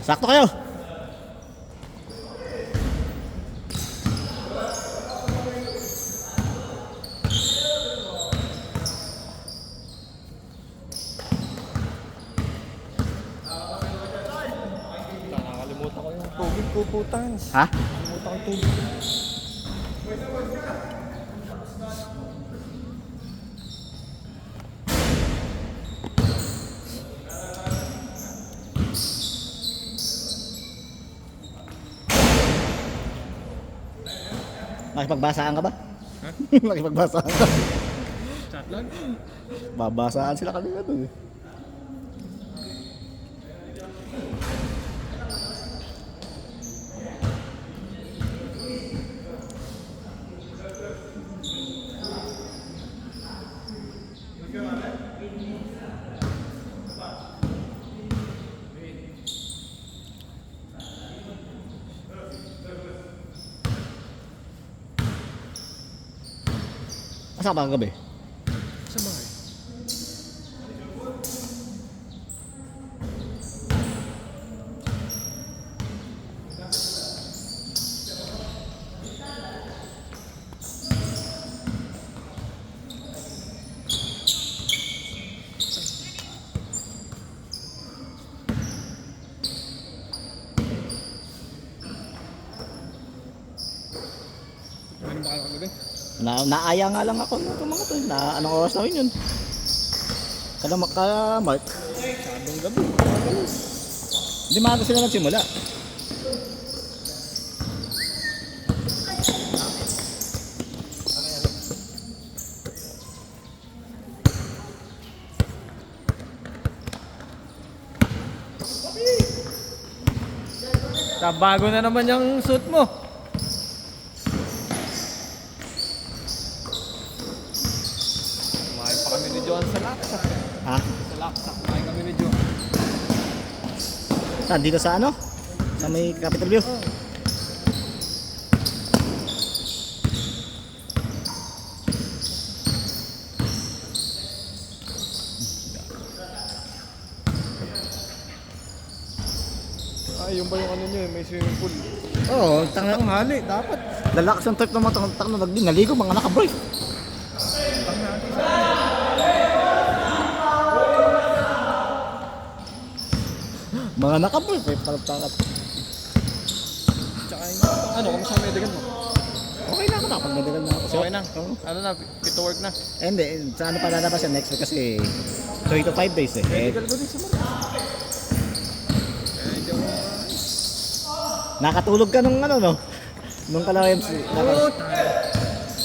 Sakto kayo. Nakalimutan ko yung tubig ko, putans. Ha? Nakalimutan ko yung tubig. Makipagbasaan ka ba? Ha? Makipagbasaan ka. Chat lang. Babasaan sila kanina doon eh. Asa ka ba kagabi? Sa bahay. Ano ba kayo kagabi? Naaya nga lang ako ng mga to. Anong oras na yun? Kada Mark. Sabong gabi. Hindi maaga sila nagsimula. Bago na naman yung suit mo. Kumain pa kami ni John sa laksak. Ha? Sa laksak, kumain kami ni John. Saan? Dito sa ano? Sa may Capitol View? Ay, yung ba yung ano nyo eh, may swimming pool. Oo, tanga. Tanghali, dapat. Lalakas ang trip ng mga tang na naligo, mga naka-brief. Mga naka-brief eh, palap-talap. Tsaka yung, ano, kamusta ang medical mo? Okay na ako, nakapag-medical na ako. Okay na? Oo. Ano na, fit to work na? Eh, hindi, sa ano pa lalabas yan next week kasi 3 to 5 days eh. Medical ko din sa Marcos. Eh, hindi ako... Nakatulog ka nung ano no? Nung kala-MC. Oo,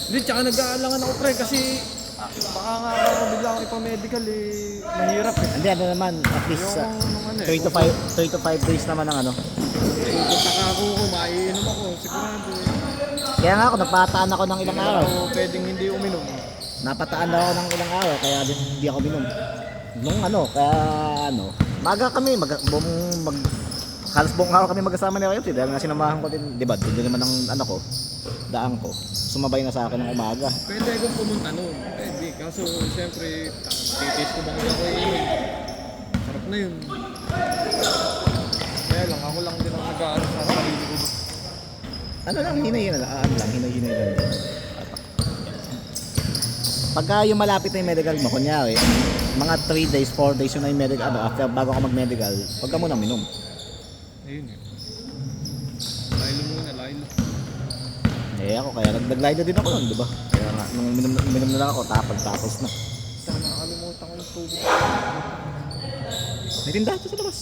hindi, tsaka nag-aalangan ako pre kasi baka nga ako bigla akong ipamedical eh, mahirap eh. Hindi, ano naman, at least Yung ano 3 to 5 days naman ang ano. Kung ako, maiinom ako, sigurado eh. Kaya nga ako, napataan ako ng ilang Hindi araw. ako pwedeng hindi uminom. Napataan ako ng ilang araw, kaya din hindi ako binom. Nung ano, kaya ano, maga kami, halos buong araw kami magkasama ni Rayos dahil nga sinamahan ko din, di ba, doon din naman ang ano ko, daan ko. Sumabay na sa akin ng umaga. Pwede akong pumunta noon, pwede. Kaso siyempre, titis ko bang ako iinom. Sarap na yun. Kaya lang, ako lang din ang nag-aaral sa sarili ko. Ano lang, hinay-hinay lang, hinay-hinay lang. Pagka yung malapit na yung medical mo, kunyari, mga 3 days, 4 days yun na yung medical, ano, after bago ka mag-medical, huwag ka muna minom. Ayun eh. Lilo muna, lilo. Eh ako, kaya nag-lido din ako nun, di ba? Kaya nga, nung minom na lang ako, tapos na. Sana nakalimutan ko yung tubig. May tindahan sa labas.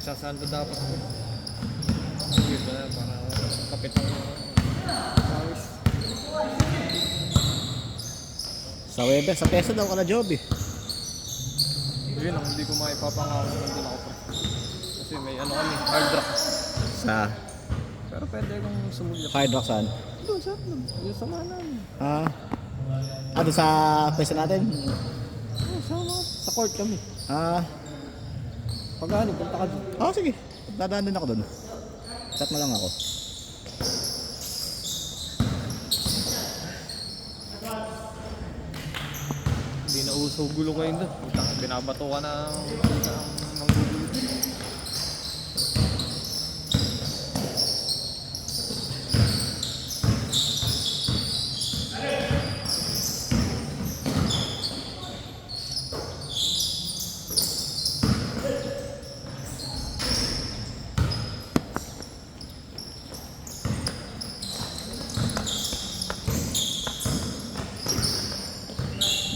Nagsasando dapat ako. Yun ba na, para kapit ang pawis. Sa Weber, sa peso daw ka na job eh. Yun ang hindi ko maipapangako nandun ako pre. Kasi may ano kami, hard rock. Sa Pero pwede kong sumulyap. Hard Rock saan? Doon sa atin, yung samahan namin. Doon sa pwesto natin? Sa court kami. Pag ano, punta ka doon. Sige. Dadaan din ako doon. Chat mo lang ako. Hindi na uso gulo kayo doon. Binabato ka ng gulo.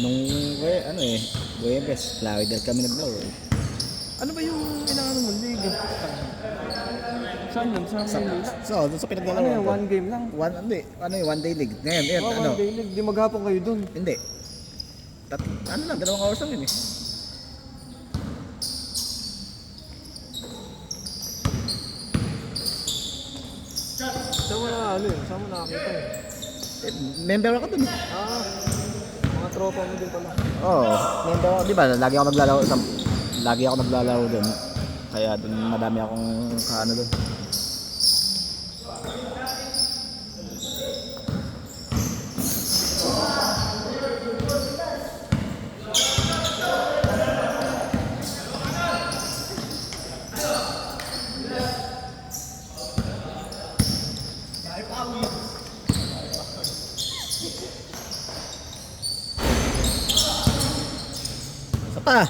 Nung, Webes, Flawidel kami naglaro. Ano ba yung inaano mo, league? Saan yun? Sa Manila? Doon sa pinaglalaro. Ano yun, one game lang? One day league. Ngayon, One day league, di maghapon kayo dun. Hindi. Dalawang hours lang yun eh. Saan mo nakakita yun? Member ako dun. Mga tropa mo din pala. Member ako. Di ba, lagi ako naglalaro dun. Kaya dun madami akong kaano dun. Isa pa.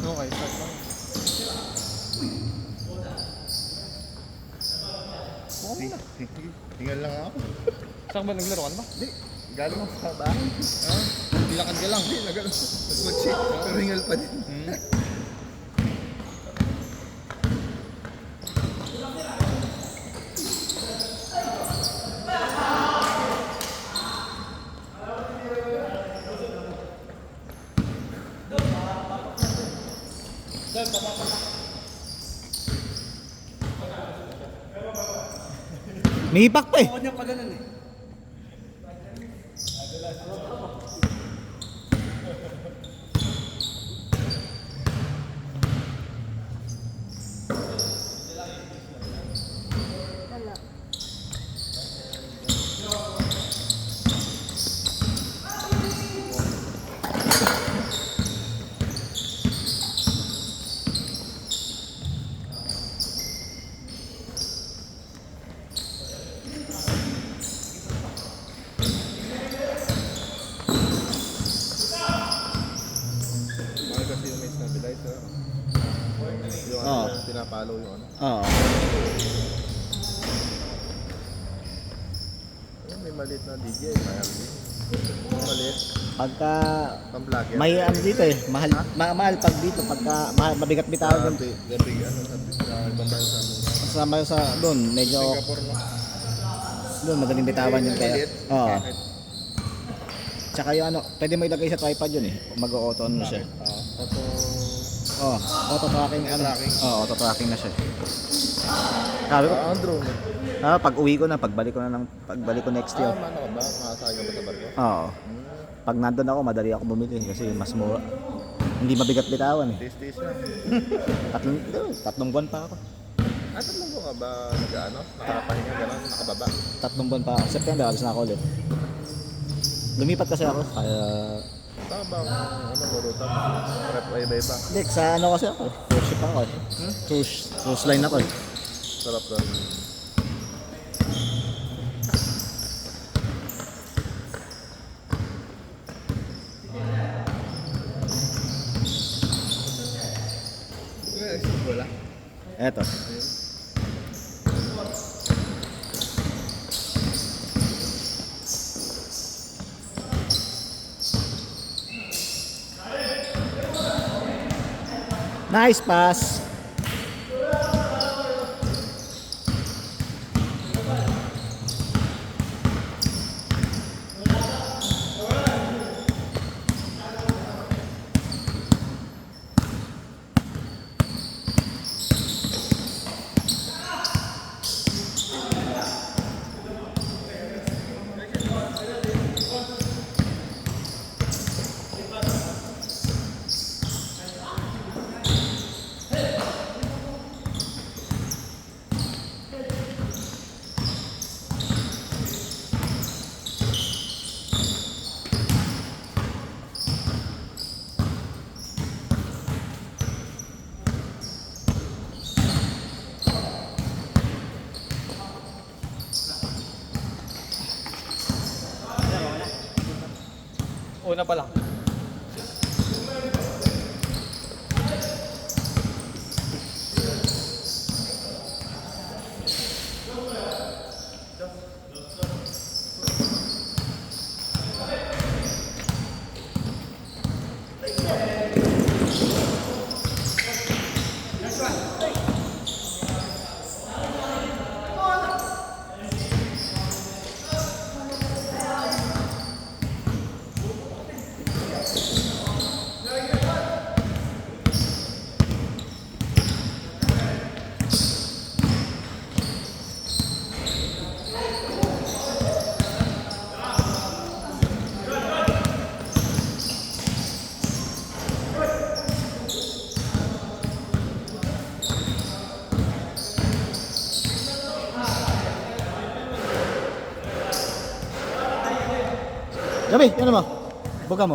Okay, start lang. Tingnan lang ako. Saan ba naglaro ka na ba? Hindi, galing ako sa bahay. Dilakad ka lang. Hindi, nag-check. Pero hingal pa din. May ipak pa eh. Ako niya pa ganun eh. Mahal kasi yung may stabilizer. Yung Oo. pinapalo yung ano. Oo. Ayun, may maliit na DJI. Mahal din. Yung maliit. Pagka Pang-vlogger. may ano dito eh, mahal pag dito pagka mabigat bitawan doon. Gabi, ano, sa ibang bansa. Kasama sa doon, medyo Singapore, no? doon madaling bitawan yun kaya. Maliit. Oo. Bakit? Tsaka yung ano, pwede mo ilagay sa tripod yun eh. Mag-auto ano siya. Auto... Auto tracking ano. Tracking. Auto tracking na siya. Sabi ko, Ang drone. pag uwi ko na, pagbalik ko next year. Mano ka ba? Makasakay ka ba sa barko? Oo. Pag nandun ako, madali ako bumili kasi mas mura. Hindi mabigat bitawan eh. Taste lang. Tatlong buwan pa ako. Tatlong mo ka ba nag-ano? Nakapahinga gano'n? Nakababa? 3 buwan pa ako. September, alis na ako ulit. Lumipat kasi ako, kaya... Tama ba ang ano, Boruta? Prep iba-iba. Hindi, sa ano kasi ako, cruise ship ako. Cruise line ako eh. Sarap doon. Wala. Eto. Nice pass. Una pa lang. Gabi, ano mo? Buka mo.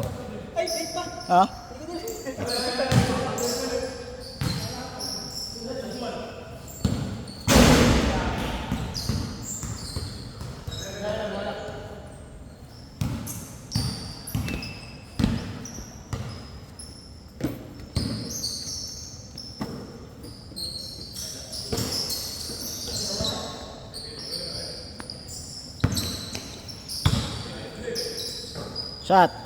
Ay, wait pa. Ha? Shot.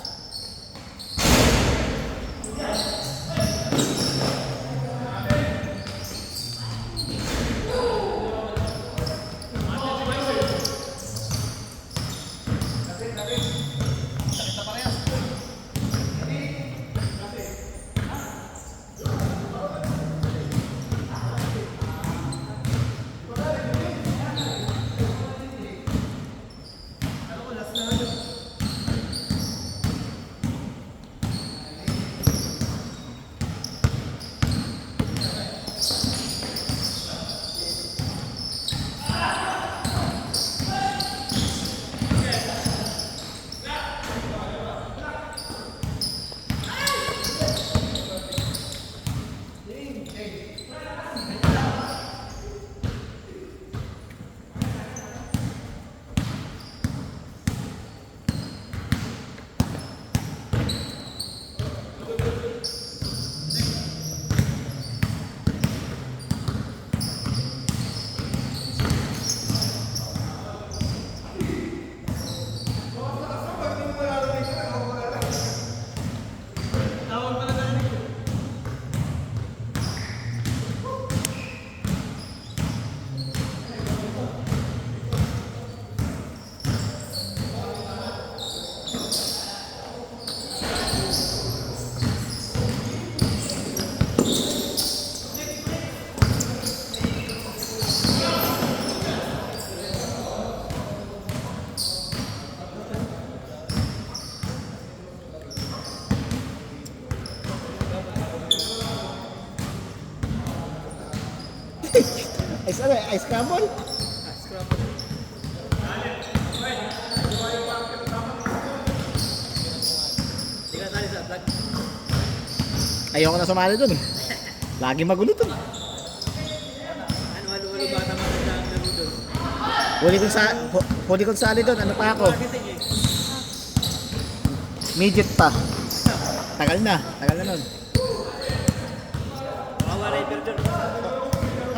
Ice ano? Ice crumble? Ayoko na sumali dun eh. Lagi magulo dun. Ano, bata Huli kong sali doon, ano pa ako? Midget pa. Tagal na nun.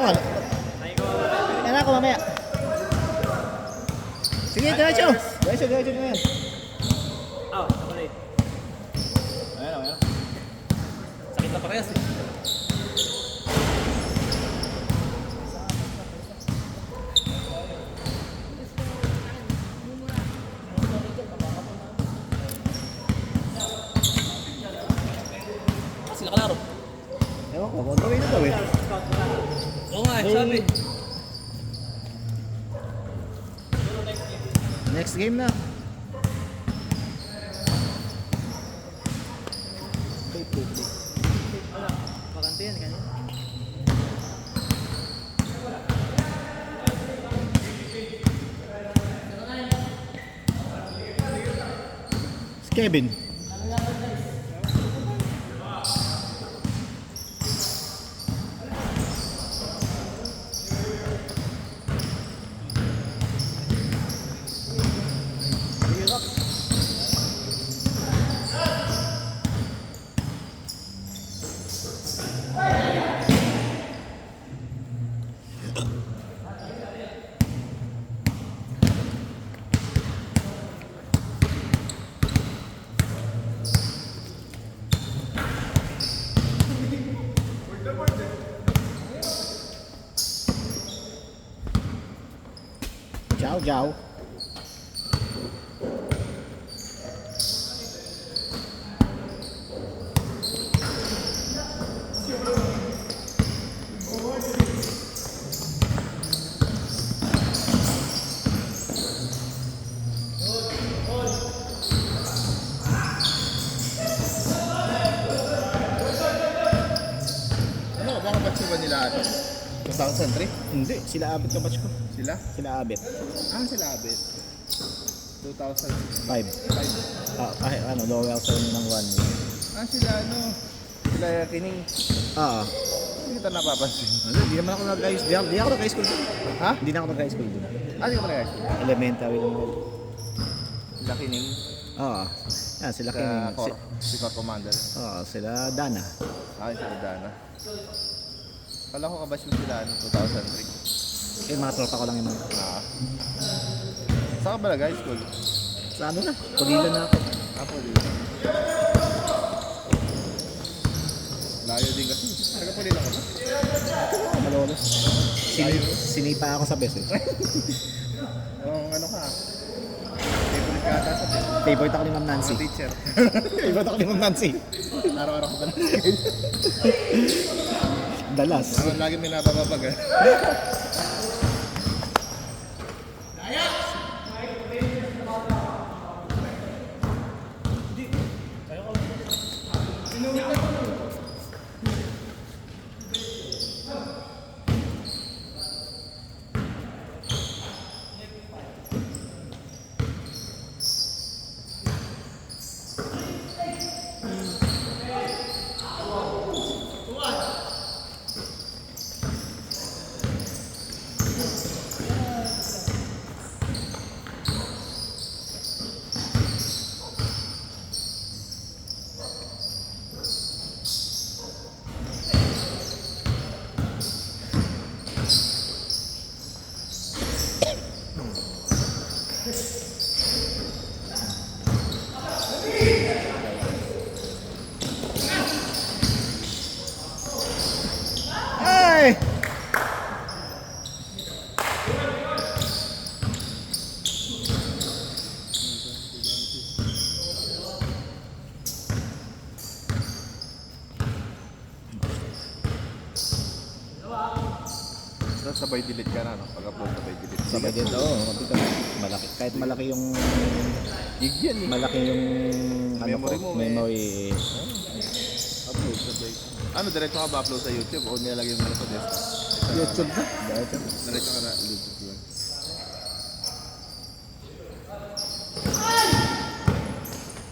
Oh, yan ako mamaya. Sige, diretso na yan. Ayan. Sakit na parehas eh. Sila kalaro. Ewan ko, kung gawin na daw eh. Oo nga, sabi. Next game na. Bakante yan, ganyan. Si Kevin. Ciao. Ano, baka batch ba nila ano? 2003? Hindi, sila abit ka batch ko. Sila? Sila abit. Sila abit. 2005. 5. Ano, lower sa ng 1 year. Sila ano? Sila kining. Ah. Hindi kita napapansin. Hindi naman ako nag-high school. Hindi ako nag-high school doon. Ha? Hindi na ako nag-high school doon. Hindi ka pala Elementary lang ako. Sila kining. Oo. Yan, sila Sa king. core. Si core commander. Oo, sila Dana. Sila Dana. Kala ko kabatch mo sila ano, 2003. Mga tropa ko lang yung mga. Saan ka ba nag-high school? Sa ano na? Pulila na ako. Ako din. Layo din kasi. Nagapuli lang ka ba? Malolos. Sinipa ako sa best eh. Ano ka? Favorite ka ata sa Favorite ako ni Ma'am Nancy. teacher. Favorite ako ni Ma'am Nancy. Araw-araw ko ba na? Dalas. Lagi may napapapag eh. Ay! So, sabay delete ka na, no? Pag-upload sabay delete. Sabay din oo. Malaki. Kahit malaki yung Gig yan eh. malaki yung Memory mo, may- memory. Upload sabay. Ano, diretso ka ba upload sa YouTube o nilalagay mo na sa desktop? YouTube na. Diretso ka na YouTube lang.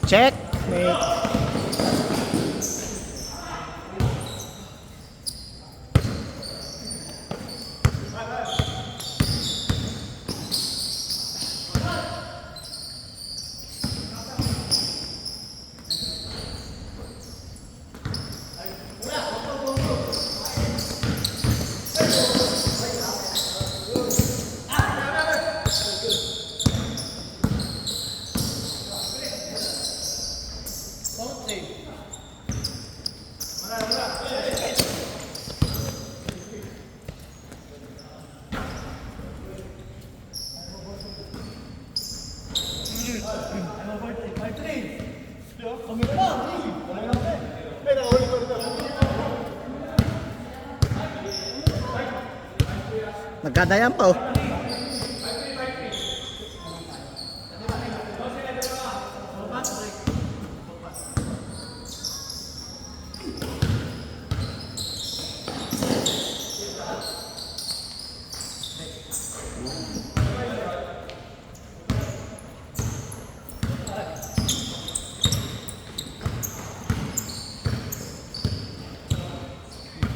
Check. Mate. Nagkadayan pa oh.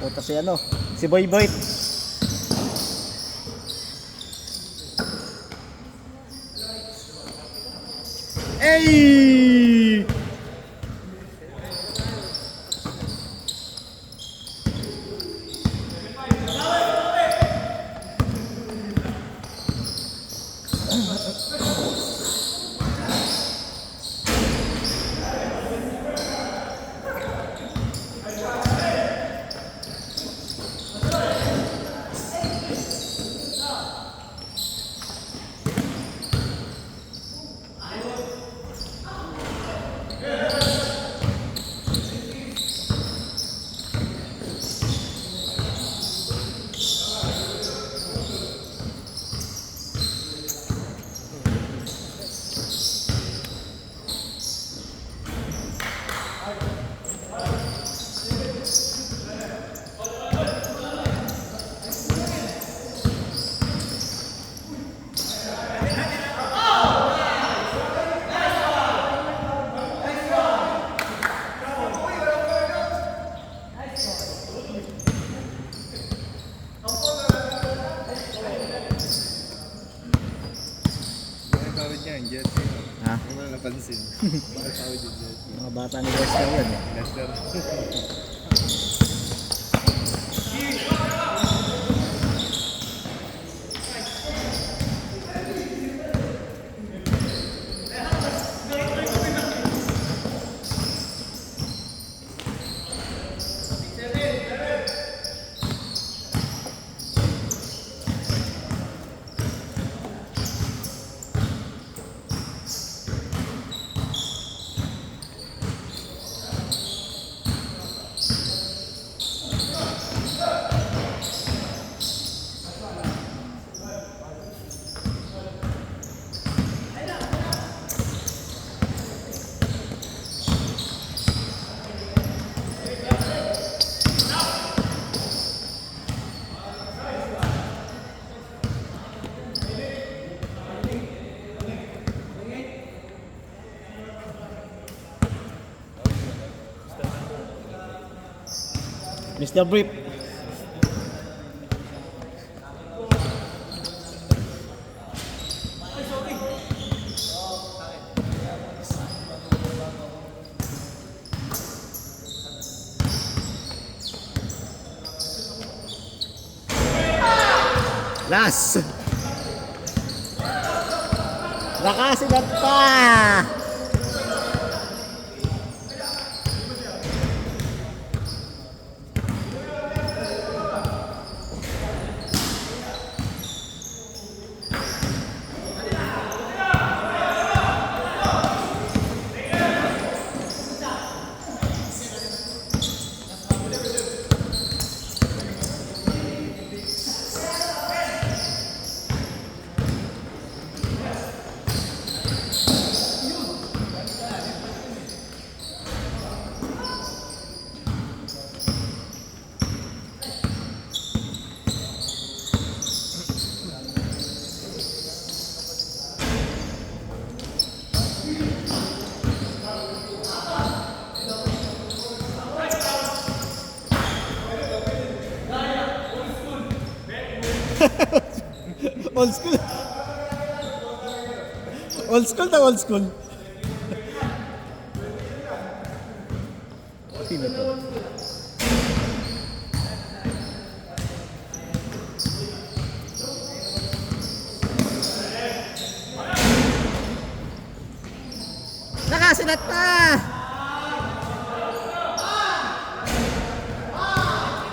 Puta si ano, si Boy Boy. Ey! Bakit tawid niya yung jersey? Ha? Hindi mo na napansin. Bakit tawid yung jersey? Mga bata ni Lester yun eh. Lester. Mr. Brief. Last. Nakasigat pa. Old school. Old school na old school. Sino to? Nakasilat pa!